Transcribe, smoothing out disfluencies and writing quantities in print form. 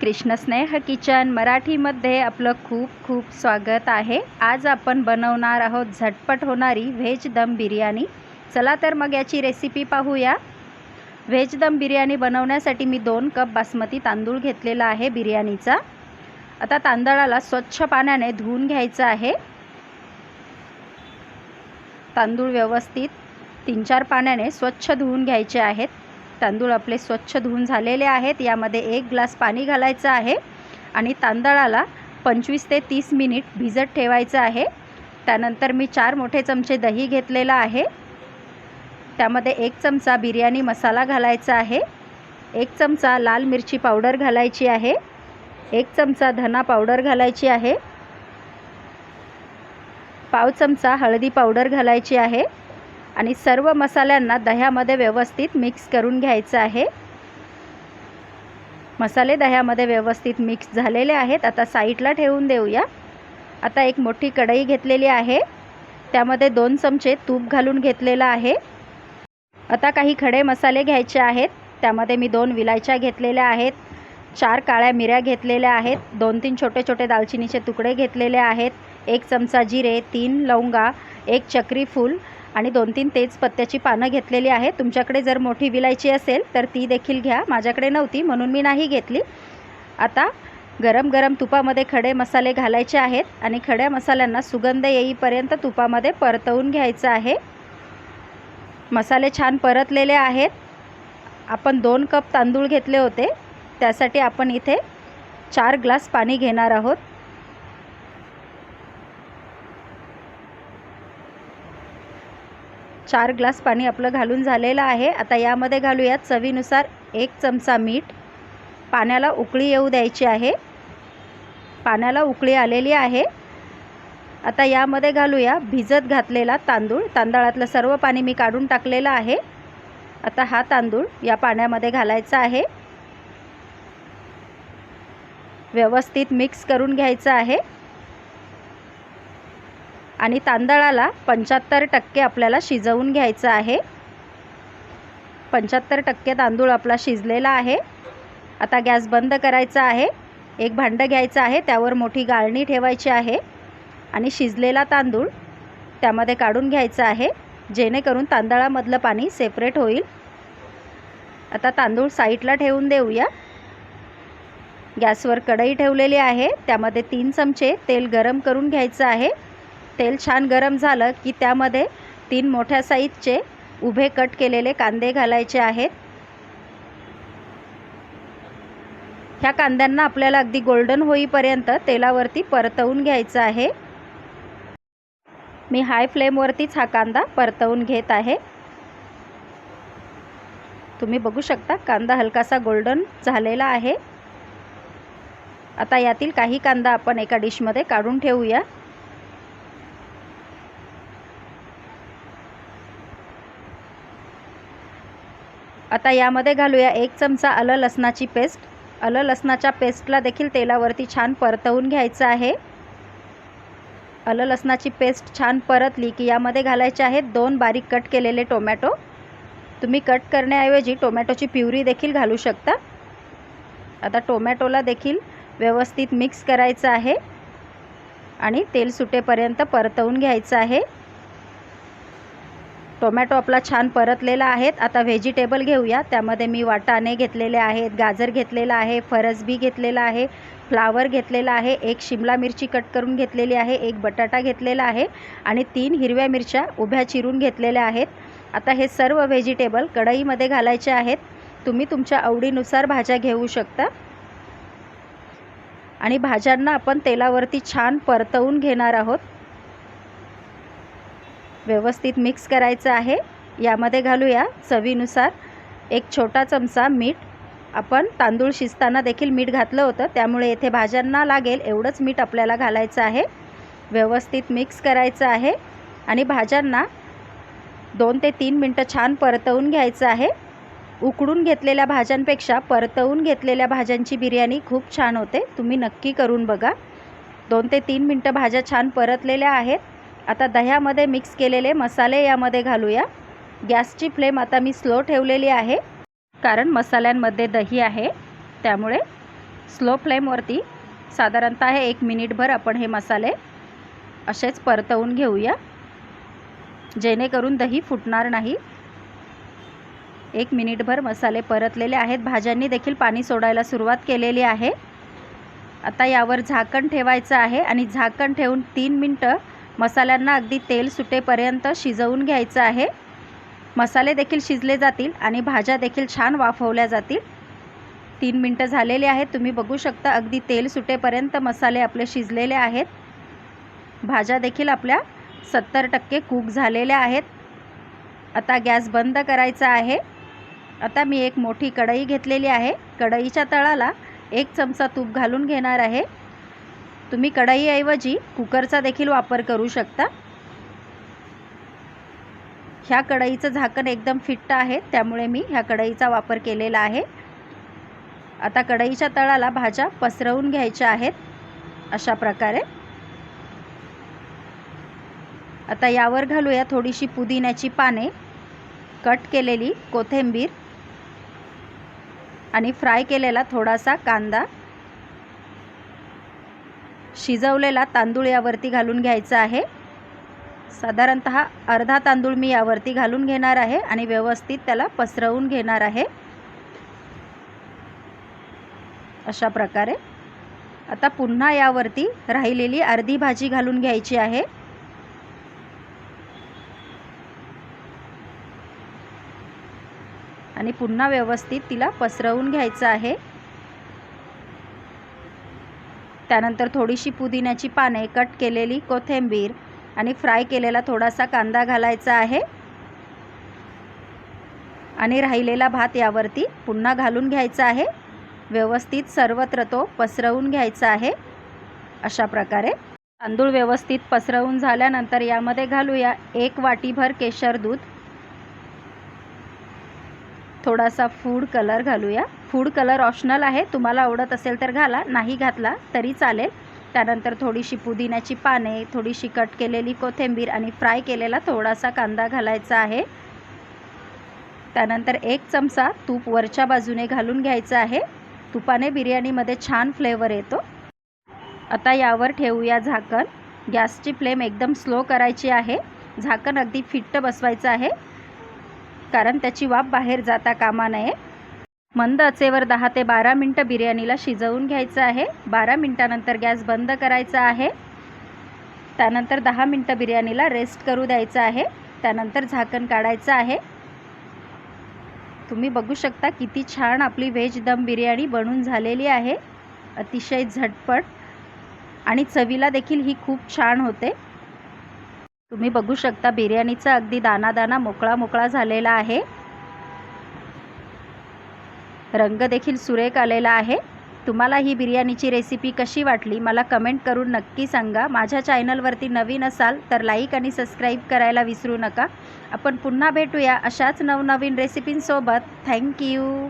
कृष्णस्नेह kitchen मराठीमध्ये आपलं खूप खूप स्वागत आहे। आज आपण बनवणार आहोत झटपट होणारी व्हेज दम बिर्याणी। चला तर मग याची रेसिपी पाहूया। व्हेज दम बिर्याणी बनवण्यासाठी मी 2 कप बासमती तांदूळ घेतलेला आहे बिर्याणीचा। आता तांदळाला स्वच्छ पाण्याने धुवून घ्यायचं आहे। तांदूळ व्यवस्थित 3-4 पाण्याने स्वच्छ धुवून घ्यायचे आहेत। तांदूळ आपले स्वच्छ धुवून झालेले आहेत। यामध्ये 1 ग्लास पाणी घालायचं आहे आणि तांदळाला 25 ते 30 मिनिट भिजत ठेवायचं आहे। त्यानंतर मी 4 मोठे चमचे दही घेतलेला आहे। त्यामध्ये 1 चमचा बिर्याणी मसाला घालायचा आहे, 1 चमचा लाल मिरची पावडर घालायची आहे, 1 चमचा धना पावडर घालायची आहे, पाव चमचा हळदी पावडर घालायची आहे आणि सर्व मसाल्यांना दह्यामध्ये व्यवस्थित मिक्स करून घ्यायचं आहे। मसाले दह्यामध्ये व्यवस्थित मिक्स झालेले आहेत। आता साईडला ठेवून देऊया। आता एक मोठी कढई घेतलेली आहे, त्यामध्ये 2 चमचे तूप घालून घेतलेला आहे। आता काही खडे मसाले घ्यायचे आहेत। त्यामध्ये मी 2 विलायच्या घेतलेल्या आहेत, 4 काळ्या मिऱ्या घेतलेल्या आहेत, 2-3 छोटे छोटे दालचिनीचे तुकडे घेतलेले आहेत, 1 चमचा जिरे, 3 लवंगा, 1 चक्री फूल आणि 2-3 तेजपत्त्याची पानं घेतलेली आहेत। तुमच्याकडे जर मोठी विलायची असेल तर ती देखील घ्या, माझ्याकडे नव्हती म्हणून मी नाही घेतली। आता गरम गरम तुपामध्ये खडे मसाले घालायचे आहेत आणि खड्या मसाल्यांना सुगंध येईपर्यंत तुपामध्ये परतवून घ्यायचं आहे। मसाले छान परतलेले आहेत। आपण 2 कप तांदूळ घेतले होते, त्यासाठी आपण इथे 4 ग्लास पाणी घेणार आहोत। चार ग्लास पाणी आपलं घालून झालेलं आहे। आता यामध्ये घालूया चवीनुसार 1 चमचा मीठ। पाण्याला उकळी येऊ द्यायची आहे। पाण्याला उकळी आलेली आहे। आता यामध्ये घालूया भिजत घातलेला तांदूळ। तांदळातलं सर्व पाणी मी काढून टाकलेलं आहे। आता हा तांदूळ या पाण्यामध्ये घालायचा आहे, व्यवस्थित मिक्स करून घ्यायचं आहे आणि तांदळाला 75% आपल्याला शिजवून घ्यायचं आहे। 75% तांदूळ आपला शिजलेला आहे। आता गॅस बंद करायचा आहे। एक भांडं घ्यायचं आहे, त्यावर मोठी गाळणी ठेवायची आहे आणि शिजलेला तांदूळ त्यामध्ये काढून घ्यायचा आहे, जेणेकरून तांदळामधलं पाणी सेपरेट होईल। आता तांदूळ साईडला ठेवून देऊया। गॅसवर कढई ठेवलेली आहे, त्यामध्ये 3 चमचे तेल गरम करून घ्यायचं आहे। तेल छान गरम झालं की त्यामध्ये 3 मोठ्या साईजचे उभे कट केलेले कांदे घालायचे आहेत। ह्या कांद्यांना आपल्याला अगदी गोल्डन होईपर्यंत तेलावरती परतवून घ्यायचं आहे। मी हाय फ्लेमवरतीच हा कांदा परतवून घेत आहे। तुम्ही बघू शकता कांदा हलकासा गोल्डन झालेला आहे। आता यातील काही कांदा आपण एका डिशमध्ये काढून ठेवूया। आता यामध्ये घालूया 1 चमचा आलं लसणाची पेस्ट। आलं लसणाच्या पेस्टला देखील तेलावरती छान परतवून घ्यायचं आहे। आलं लसणाची पेस्ट छान परतली की यामध्ये घालायचे आहेत 2 बारीक कट केलेले टोमॅटो। तुम्ही कट करण्याऐवजी टोमॅटोची प्युरी देखील घालू शकता। आता टोमॅटोला देखील व्यवस्थित मिक्स करायचं आहे आणि तेल सुटेपर्यंत परतवून घ्यायचं आहे। टोमॅटो आपला छान परतलेला आहे। आता व्हेजिटेबल घेऊया। त्यामध्ये मी वाटाणे घेतलेले आहेत, गाजर घेतलेला आहे, फरसबी घेतलेला आहे, फ्लावर घेतलेला आहे, 1 शिमला मिरची कट करून घेतलेली आहे, 1 बटाटा घेतलेला आहे आणि 3 हिरव्या मिरच्या उभ्या चिरून घेतलेल्या आहेत। आता हे सर्व व्हेजिटेबल कढईमध्ये घालायचे आहेत। तुम्ही तुमच्या आवडीनुसार भाज्या घेऊ शकता आणि भाज्यांना आपण तेलावरती छान परतवून घेणार आहोत। व्यवस्थित मिक्स करायचं आहे। यामध्ये घालूया चवीनुसार 1 छोटा चमचा मीठ। आपण तांदूळ शिजताना देखील मीठ घातलं होतं, त्यामुळे येथे भाज्यांना लागेल एवढंच मीठ आपल्याला घालायचं आहे। व्यवस्थित मिक्स करायचं आहे आणि भाज्यांना 2 ते 3 मिनटं छान परतवून घ्यायचं आहे। उकडून घेतलेल्या भाज्यांपेक्षा परतवून घेतलेल्या भाज्यांची बिर्याणी खूप छान होते, तुम्ही नक्की करून बघा। 2 ते 3 मिनटं भाज्या छान परतलेल्या आहेत। आता दह्यामध्ये मिक्स केलेले मसाले यामध्ये घालूया। गॅसची फ्लेम आता मी स्लो ठेवलेली आहे, कारण मसाल्यांमध्ये दही आहे, त्यामुळे स्लो फ्लेमवरती साधारणतः 1 मिनिटभर आपण हे मसाले असेच परतवून घेऊया, जेणेकरून दही फुटणार नाही. 1 मिनिटभर मसाले परतलेले आहेत. भाज्यांनी देखील पाणी सोडायला सुरुवात केलेली आहे. आता यावर झाकण ठेवायचं आहे आणि झाकण ठेवून 3 मिनटं मसाल्यांना अगदी तेल सुटेपर्यंत शिजवून घ्यायचं आहे. मसाले देखील शिजले जातील आणि भाज्या देखील छान वाफवल्या जातील. 3 मिनटं झालेली आहेत. तुम्ही बघू शकता अगदी तेल सुटेपर्यंत मसाले आपले शिजलेले आहेत. भाज्या देखील आपल्या 70% कुक झालेल्या आहेत. आता गॅस बंद करायचा आहे. आता मी एक मोठी कढई घेतलेली आहे. कढईच्या तळाला 1 चमचा तूप घालून घेणार आहे. तुम्ही कढईऐवजी कुकरचा देखील वापर करू शकता. ह्या कढईचं झाकण एकदम फिट्ट आहे, त्यामुळे मी ह्या कढईचा वापर केलेला आहे. आता कढईच्या तळाला भाज्या पसरवून घ्यायच्या आहेत अशा प्रकारे. आता यावर घालूया थोडीशी पुदिन्याची पाने, कट केलेली कोथिंबीर आणि फ्राय केलेला थोडासा कांदा. शिजवलेला तांदूळ यावरती घालून घ्यायचा आहे. साधारणतः अर्धा तांदूळ मी यावरती घालून घेणार आहे आणि व्यवस्थित त्याला पसरवून घेणार आहे अशा प्रकारे. आता पुन्हा यावरती राहिलेली अर्धी भाजी घालून घ्यायची आहे. आणि पुन्हा व्यवस्थित तिला पसरवून घ्यायचं आहे. त्यानंतर थोडीशी पुदिन्याची पाने, कट केलेली कोथिंबीर आणि फ्राय केलेला थोडासा कांदा घालायचा आहे. आणि राहिलेला भात यावरती पुन्हा घालून घ्यायचा आहे. व्यवस्थित सर्वत्र तो पसरवून घ्यायचा आहे अशा प्रकारे. तांदूळ व्यवस्थित पसरवून झाल्यानंतर यामध्ये घालूया 1 वाटीभर केशर दूध. थोडासा फूड कलर घालूया. फूड कलर ऑप्शनल आहे, तुम्हाला आवडत असेल तर घाला, नाही घातला तरी चालेल. त्यानंतर थोडीशी पुदिन्याची पाने, थोडीशी कट केलेली कोथिंबीर आणि फ्राय केलेला थोडासा कांदा घालायचा आहे. त्यानंतर 1 चमचा तूप वरच्या बाजूने घालून घ्यायचं आहे. तुपाने बिर्याणीमध्ये छान फ्लेवर येतो. आता यावर ठेवूया झाकण. गॅसची फ्लेम एकदम स्लो करायची आहे. झाकण अगदी फिट्ट बसवायचं आहे, कारण त्याची वाफ बाहेर जाता कामा नये. मंद आचेवर 10 ते 12 मिनटं बिर्याणीला शिजवून घ्यायचं आहे. 12 मिनटानंतर गॅस बंद करायचा आहे. त्यानंतर 10 मिनटं बिर्याणीला रेस्ट करू द्यायचं आहे. त्यानंतर झाकण काढायचं आहे. तुम्ही बघू शकता किती छान आपली व्हेज दम बिर्याणी बनून झालेली आहे. अतिशय झटपट आणि चवीला देखील ही खूप छान होते. तुम्ही बघू शकता बिर्याणीचा अगदी दाना मोकळा मोकळा झालेला आहे. रंग देखील सुरेख आलेला आहे. तुम्हाला ही बिर्याणीची रेसिपी कशी वाटली मला कमेंट करून नक्की सांगा. माझ्या चॅनलवरती नवीन असाल तर लाईक आणि सबस्क्राईब करायला विसरू नका. आपण पुन्हा भेटूया अशाच नवनवीन रेसिपींसोबत. थँक्यू.